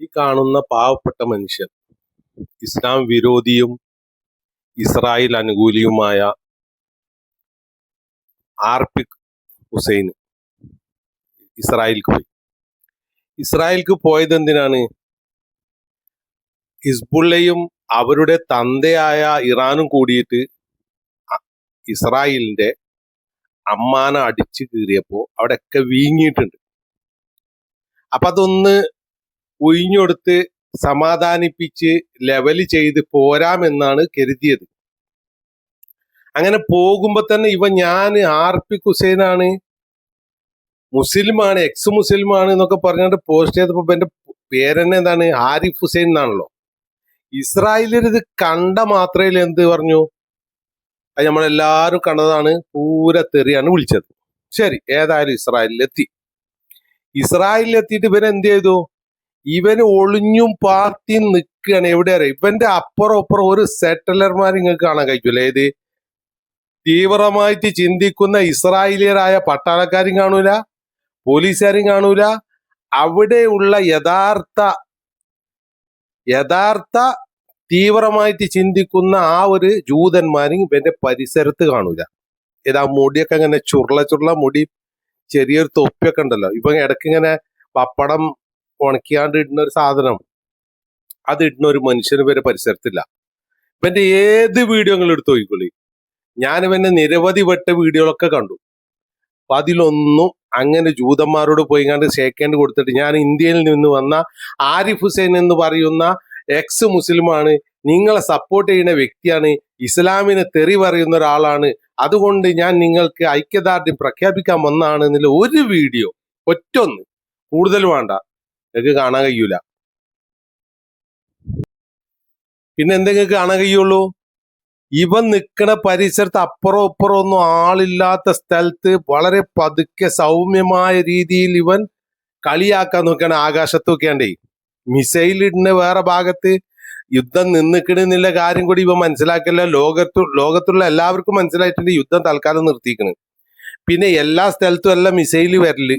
ഈ കാണുന്ന പാവപ്പെട്ട മനുഷ്യൻ ഇസ്ലാം വിരോധിയും ഇസ്രായേൽ അനുകൂലിയുമായ ആർപിക് ഹുസൈൻ ഇസ്രായേൽക്ക് പോയത് എന്തിനാണ്? ഹിസ്ബുള്ളയും അവരുടെ തന്തയായ ഇറാനും കൂടിയിട്ട് ഇസ്രായേലിന്റെ അമ്മാനെ അടിച്ചു കീറിയപ്പോ അവിടെയൊക്കെ വീങ്ങിയിട്ടുണ്ട്. അപ്പൊ അതൊന്ന് ഒഴിഞ്ഞൊടുത്ത് സമാധാനിപ്പിച്ച് ലെവല് ചെയ്ത് പോരാമെന്നാണ് കരുതിയത്. അങ്ങനെ പോകുമ്പോ തന്നെ ഞാൻ ആർപിക് ഹുസൈനാണ്, മുസ്ലിമാണ്, എക്സ് മുസ്ലിമാണ് എന്നൊക്കെ പറഞ്ഞിട്ട് പോസ്റ്റ് ചെയ്തപ്പോ എന്റെ പേരെന്നെ എന്താണ്, ആരിഫ് ഹുസൈൻ എന്നാണല്ലോ. ഇസ്രായേലിൽ ഇത് കണ്ട മാത്രയിൽ എന്ത് പറഞ്ഞു, അത് നമ്മളെല്ലാരും കണ്ടതാണ്, പൂര തെറിയാണ് വിളിച്ചത്. ശരി, ഏതായാലും ഇസ്രായേലിലെത്തിയിട്ട് ഇവൻ എന്ത് ചെയ്തു? ഇവന് ഒളിഞ്ഞും പാർട്ടി നിൽക്കുകയാണ്. എവിടെ അറിയാം, ഇവന്റെ അപ്പുറം ഒരു സെറ്റിലർമാർ നിങ്ങൾക്ക് കാണാൻ കഴിക്കൂല. ഏത് തീവ്രമായിട്ട് ചിന്തിക്കുന്ന ഇസ്രായേലിയരായ പട്ടാളക്കാരും കാണൂല, പോലീസുകാരും കാണൂല. അവിടെയുള്ള യഥാർത്ഥ തീവ്രമായിട്ട് ചിന്തിക്കുന്ന ആ ഒരു ജൂതന്മാരും ഇവന്റെ പരിസരത്ത് കാണൂല. ഏതാ മുടിയൊക്കെ ഇങ്ങനെ ചുരുള മുടി, ചെറിയൊരു തൊപ്പിയൊക്കെ ഉണ്ടല്ലോ. ഇവൻ ഇടയ്ക്ക് ഇങ്ങനെ പപ്പടം ഉണക്കിയാണ്ട് ഇടുന്ന ഒരു സാധനം, അത് ഇടുന്ന ഒരു മനുഷ്യന് ഇവരെ പരിസരത്തില്ല. ഇവന്റെ ഏത് വീഡിയോകൾ എടുത്ത് നോക്കിക്കൊള്ളി. ഞാൻ ഇവന്റെ നിരവധി വീഡിയോകളൊക്കെ കണ്ടു. അപ്പൊ അതിലൊന്നും അങ്ങനെ ജൂതന്മാരോട് പോയി കണ്ട് ഷേക്കേണ്ട് കൊടുത്തിട്ട്, ഞാൻ ഇന്ത്യയിൽ നിന്ന് വന്ന ആരിഫ് ഹുസൈൻ എന്ന് പറയുന്ന എക്സ് മുസ്ലിമാണ്, നിങ്ങളെ സപ്പോർട്ട് ചെയ്യുന്ന വ്യക്തിയാണ്, ഇസ്ലാമിനെ തെറി പറയുന്ന ഒരാളാണ്, അതുകൊണ്ട് ഞാൻ നിങ്ങൾക്ക് ഐക്യദാർഢ്യം പ്രഖ്യാപിക്കാൻ വന്നാണ് എന്നുള്ള ഒരു വീഡിയോ, ഒറ്റൊന്ന്, കൂടുതൽ വേണ്ട, നിങ്ങൾക്ക് കാണാൻ കഴിയൂല. പിന്നെ എന്തെങ്കിലും കാണാൻ കഴിയുള്ളൂ? ഇവൻ നിൽക്കണ പരിസരത്ത് അപ്പുറം ഇപ്പുറം ഒന്നും ആളില്ലാത്ത സ്ഥലത്ത് വളരെ പതുക്കെ സൗമ്യമായ രീതിയിൽ ഇവൻ കളിയാക്കാൻ നോക്കുകയാണ്. ആകാശത്ത് നോക്കിയാണ്ടേ മിസൈൽ ഇടുന്ന വേറെ ഭാഗത്ത് യുദ്ധം നിന്നിക്കണെന്നുള്ള കാര്യം കൂടി ഇവൻ മനസ്സിലാക്കില്ല. ലോകത്തുള്ള എല്ലാവർക്കും മനസ്സിലായിട്ടുണ്ട് യുദ്ധം തൽക്കാലം നിർത്തിക്കണ്. പിന്നെ എല്ലാ സ്ഥലത്തും എല്ലാം മിസൈല് വരല്.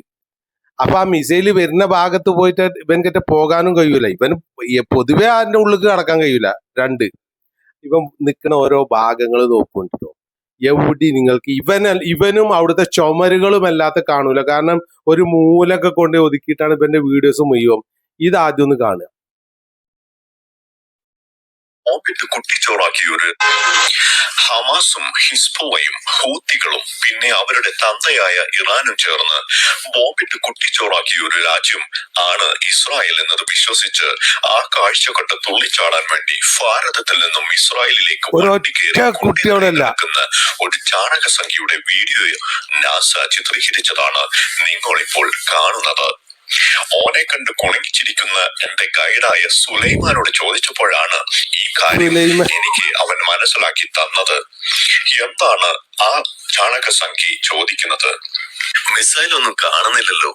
അപ്പൊ ആ മിസൈല് വരുന്ന ഭാഗത്ത് പോയിട്ട് ഇവൻകിட்ட പോകാനും കഴിയൂല. ഇവന് പൊതുവെ അതിന്റെ ഉള്ളിൽ കടക്കാൻ കഴിയൂല. രണ്ട്, ഇവൻ നിൽക്കുന്ന ഓരോ ഭാഗങ്ങൾ നോക്കുന്നുണ്ടോ, എവിടെ നിങ്ങൾക്ക് ഇവനും അവിടുത്തെ ചുമരുകളും അല്ലാത്ത കാണൂല. കാരണം ഒരു മൂലൊക്കെ കൊണ്ട് ഒതുക്കിയിട്ടാണ് ഇവന്റെ വീഡിയോസ് മുഴുവൻ. ഇതാദ്യം ഒന്ന് കാണുക. കുട്ടിച്ചോറാക്കിയൊരു ഹമാസും ഹിസ്ബുള്ളയും ഹൂത്തികളും പിന്നെ അവരുടെ തന്തയായ ഇറാനും ചേർന്ന് ബോംബിട്ട് കുട്ടിച്ചോറാക്കിയ ഒരു രാജ്യം ആണ് ഇസ്രായേൽ എന്നത് വിശ്വസിച്ച് ആ കാഴ്ചകെട്ട തുള്ളിച്ചാടാൻ വേണ്ടി ഭാരതത്തിൽ നിന്നും ഇസ്രായേലിലേക്ക് നടക്കുന്ന ഒരു ചാണക സംഖ്യയുടെ വീഡിയോ നാസ ചിത്രീകരിച്ചതാണ് നിങ്ങളിപ്പോൾ കാണുന്നത്. ഓനെ കണ്ട് കുണങ്ങിച്ചിരിക്കുന്ന എന്റെ ഗൈഡായ സുലൈമാനോട് ചോദിച്ചപ്പോഴാണ് ഈ കാര്യം എനിക്ക് അവൻ മനസ്സിലാക്കി തന്നത്. എന്താണ് ആ ചാണക സംഖ്യ ചോദിക്കുന്നത്? മിസൈൽ ഒന്നും കാണുന്നില്ലല്ലോ.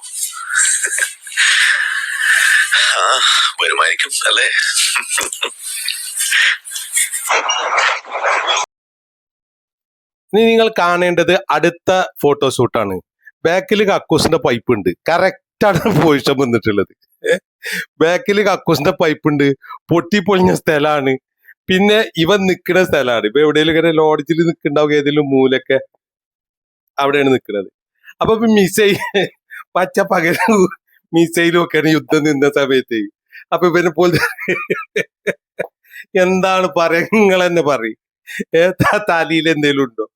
ആ, വരുമായിരിക്കും അല്ലേ? ഇനി നിങ്ങൾ കാണേണ്ടത് അടുത്ത ഫോട്ടോഷൂട്ടാണ്. ബാക്കിൽ കക്കൂസിന്റെ പൈപ്പ് ഉണ്ട്. കറക്റ്റ് ആണ് പൊസിഷൻ വന്നിട്ടുള്ളത്. ബാക്കിൽ കക്കൂസിന്റെ പൈപ്പ് ഉണ്ട്. പൊട്ടിപ്പൊളിഞ്ഞ സ്ഥലമാണ്. പിന്നെ ഇവൻ നിൽക്കുന്ന സ്ഥലമാണ്. ഇപ്പൊ എവിടെയെങ്കിലും ഇങ്ങനെ ലോഡ്ജിൽ നിൽക്കുന്നുണ്ടാവും, ഏതെങ്കിലും മൂലൊക്കെ അവിടെയാണ് നിൽക്കുന്നത്. അപ്പൊ മിസൈൽ പച്ച പകരം മിസൈലും ഒക്കെയാണ് യുദ്ധം നിന്ന സമയത്ത്. അപ്പൊ ഇവനെ പോലെ എന്താണ് പറയാ, നിങ്ങൾ തന്നെ പറയും, തലയിൽ എന്തേലും ഉണ്ടോ?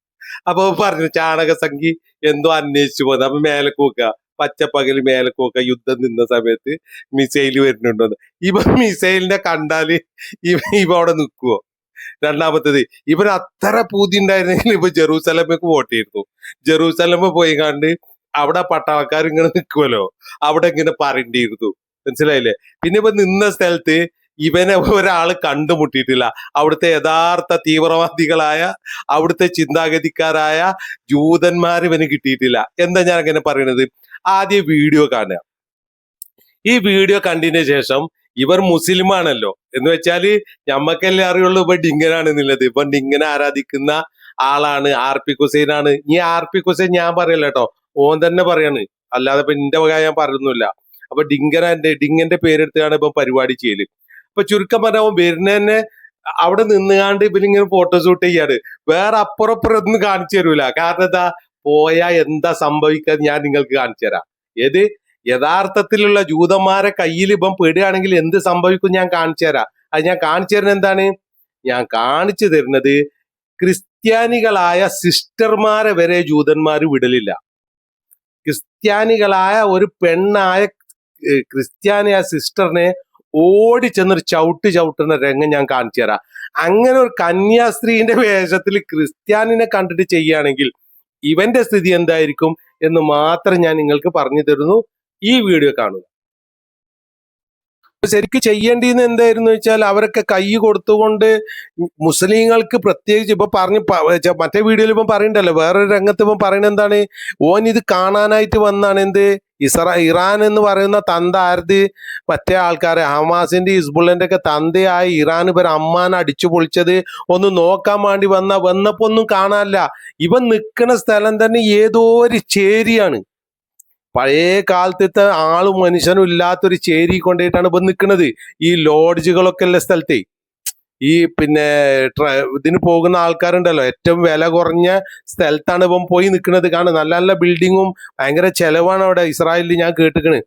അപ്പൊ പറഞ്ഞു ചാണക സംഖ്യ എന്തോ അന്വേഷിച്ചു പോകുന്നത്. അപ്പൊ മേലക്ക് നോക്കുക, പച്ചപ്പകല് മേലക്ക് നോക്കുക, യുദ്ധം നിന്ന സമയത്ത് മിസൈല് വരുന്നുണ്ടോന്ന്. ഇവ മിസൈലിനെ കണ്ടാല് ഇവ അവിടെ നിൽക്കുവോ? രണ്ടാമത്തത്, ഇവന് അത്ര പൂതി ഉണ്ടായിരുന്നെങ്കിൽ ഇപ്പൊ ജെറൂസലമേക്ക് വോട്ട് ചെയ്തിരുന്നു. ജെറൂസലമ പോയി കണ്ട് അവിടെ പട്ടാളക്കാർ ഇങ്ങനെ നിൽക്കുമല്ലോ, അവിടെ ഇങ്ങനെ പറയേണ്ടിയിരുന്നു. മനസ്സിലായില്ലേ? പിന്നെ ഇപ്പൊ നിന്ന സ്ഥലത്ത് ഇവനെ ഒരാള് കണ്ടുമുട്ടിയിട്ടില്ല. അവിടുത്തെ യഥാർത്ഥ തീവ്രവാദികളായ, അവിടുത്തെ ചിന്താഗതിക്കാരായ ജൂതന്മാർ ഇവന് കിട്ടിയിട്ടില്ല. എന്താ ഞാൻ അങ്ങനെ പറയണത്? ആദ്യം വീഡിയോ കാണുക. ഈ വീഡിയോ കണ്ടതിന് ശേഷം ഇവർ മുസ്ലിമാണല്ലോ എന്ന് വെച്ചാല് ഞമ്മക്കെല്ലാം അറിയുള്ളൂ ഇപ്പൊ ഡിങ്കനാണെന്നുള്ളത്. ഇപ്പൊ ഡിങ്കനെ ആരാധിക്കുന്ന ആളാണ്, ആർപിക് ഹുസൈനാണ്. ഈ ആർപിക് ഹുസൈൻ ഞാൻ പറയല്ല കേട്ടോ, ഓൻ തന്നെ പറയാണ്, അല്ലാതെ ഇപ്പൊ എന്റെ വക ഞാൻ പറയുന്നില്ല. അപ്പൊ ഡിങ്കന്റെ പേരെടുത്താണ് ഇപ്പൊ പരിപാടി ചെയ്യല്. അപ്പൊ ചുരുക്കം പറഞ്ഞാൽ അവൻ വരുന്നതന്നെ അവിടെ നിന്നുകാണ്ട് ഇവരിങ്ങനെ ഫോട്ടോഷൂട്ട് ചെയ്യാണ്. വേറെ അപ്പുറപ്പുറം ഒന്നും കാണിച്ചു തരൂല. കാരണം എന്താ, പോയാ എന്താ സംഭവിക്കുക ഞാൻ നിങ്ങൾക്ക് കാണിച്ചു തരാം. ഏത് യഥാർത്ഥത്തിലുള്ള ജൂതന്മാരെ കയ്യിൽ ഇപ്പം പെടുകയാണെങ്കിൽ എന്ത് സംഭവിക്കും ഞാൻ കാണിച്ചു തരാം. അത് ഞാൻ കാണിച്ചു തരുന്നത് എന്താണ്, ഞാൻ കാണിച്ചു തരുന്നത് ക്രിസ്ത്യാനികളായ സിസ്റ്റർമാരെ വരെ ജൂതന്മാർ വിടലില്ല. ക്രിസ്ത്യാനികളായ ഒരു പെണ്ണായ ക്രിസ്ത്യാനിയായ സിസ്റ്ററിനെ ഓടി ചെന്നൊരു ചവിട്ടുന്ന രംഗം ഞാൻ കാണിച്ചു തരാം. അങ്ങനെ ഒരു കന്യാസ്ത്രീന്റെ വേഷത്തിൽ ക്രിസ്ത്യാനിനെ കണ്ടിട്ട് ചെയ്യുകയാണെങ്കിൽ ഇവന്റെ സ്ഥിതി എന്തായിരിക്കും എന്ന് മാത്രം ഞാൻ നിങ്ങൾക്ക് പറഞ്ഞു തരുന്നു. ഈ വീഡിയോ കാണുക. ശരിക്കും ചെയ്യേണ്ടിന്ന് എന്തായിരുന്നു വെച്ചാൽ, അവരൊക്കെ കൈ കൊടുത്തുകൊണ്ട് മുസ്ലിങ്ങൾക്ക് പ്രത്യേകിച്ച് ഇപ്പൊ മറ്റേ വീഡിയോയിൽ ഇപ്പം പറയണ്ടല്ലോ, വേറൊരു രംഗത്ത് ഇപ്പം പറയുന്നത് എന്താണ്, ഓൻ ഇത് കാണാനായിട്ട് വന്നാണ്. എന്ത് ഇറാൻ എന്ന് പറയുന്ന തന്ത ആരത്, മറ്റേ ആൾക്കാരെ ഹമാസിന്റെ ഹിസ്ബുള്ളിന്റെ ഒക്കെ തന്തയായ ഇറാൻ ഇവർ അമ്മാനെ അടിച്ചു പൊളിച്ചത് ഒന്ന് നോക്കാൻ വേണ്ടി വന്നപ്പോ ഒന്നും കാണാനില്ല. ഇവൻ നിൽക്കുന്ന സ്ഥലം തന്നെ ഏതോ ഒരു ചേരിയാണ്. പഴയ കാലത്തെ ആളും മനുഷ്യനും ഇല്ലാത്തൊരു ചേരി കൊണ്ടുപോയിട്ടാണ് ഇപ്പൊ നിൽക്കുന്നത്. ഈ ലോഡ്ജുകളൊക്കെ ഉള്ള സ്ഥലത്തെ ഈ പിന്നെ ഇതിന് പോകുന്ന ആൾക്കാരുണ്ടല്ലോ, ഏറ്റവും വില കുറഞ്ഞ സ്ഥലത്താണ് ഇപ്പം പോയി നിൽക്കുന്നത്. കാരണം നല്ല നല്ല ബിൽഡിങ്ങും ഭയങ്കര ചെലവാണ് അവിടെ ഇസ്രായേലിൽ ഞാൻ കേട്ടിക്കണ്.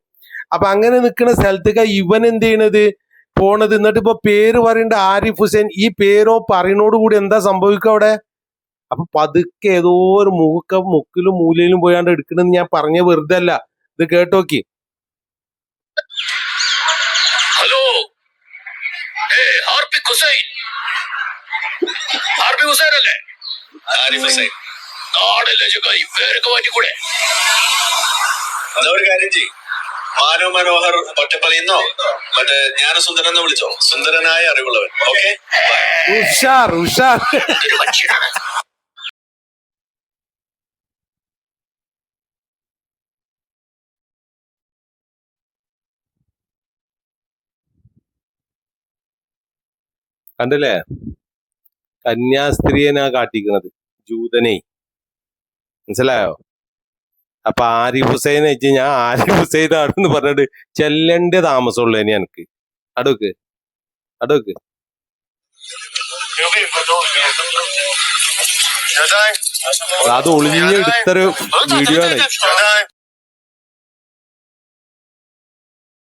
അപ്പൊ അങ്ങനെ നിൽക്കുന്ന സ്ഥലത്തേക്ക് ഇവൻ എന്ത് ചെയ്യണത്, പോണത്. എന്നിട്ട് ഇപ്പൊ പേര് പറയേണ്ട ആരിഫ് ഹുസൈൻ, ഈ പേരോ പറയുന്നോട് കൂടി എന്താ സംഭവിക്കുക അവിടെ. അപ്പൊ പതുക്കെ ഏതോ ഒരു മുക്കിലും മൂലയിലും പോയാണ്ട് എടുക്കണെന്ന് ഞാൻ പറഞ്ഞ വെറുതെ അല്ല. ഇത് കേട്ടോക്കി. ഹലോ, ഹാർബിക് ഹുസൈൻ, ഹാർബിക് ഹുസൈൻ അല്ലേ? ആരിഫ് ഹുസൈൻ. നാടല്ലേ ചുക്കായി, പേരൊക്കെ മാറ്റിക്കൂടെ? അതൊരു കാര്യം ചെയ്യും, മാനവ് മനോഹർ ഒറ്റപ്പലയുന്നോ മറ്റേ ജ്ഞാനസുന്ദരൻ എന്ന് വിളിച്ചോ, സുന്ദരനായ അറിവുള്ളവൻ. ഓക്കെ, ഉഷാർ ഉഷാർ. കണ്ടല്ലേ, കന്യാസ്ത്രീയനാ കാട്ടിക്കുന്നത്, ജൂതനെ. മനസ്സിലായോ? അപ്പൊ ആരിഫ് ഹുസൈൻ വെച്ച് ഞാൻ ആരിഫ് ഹുസൈൻ ആണെന്ന് പറഞ്ഞിട്ട് ചെല്ലേണ്ട താമസമുള്ളൂ ഇനി എനിക്ക്. അടുക്ക് അത് ഒളിഞ്ഞെടുത്തൊരു വീഡിയോ ആണ്.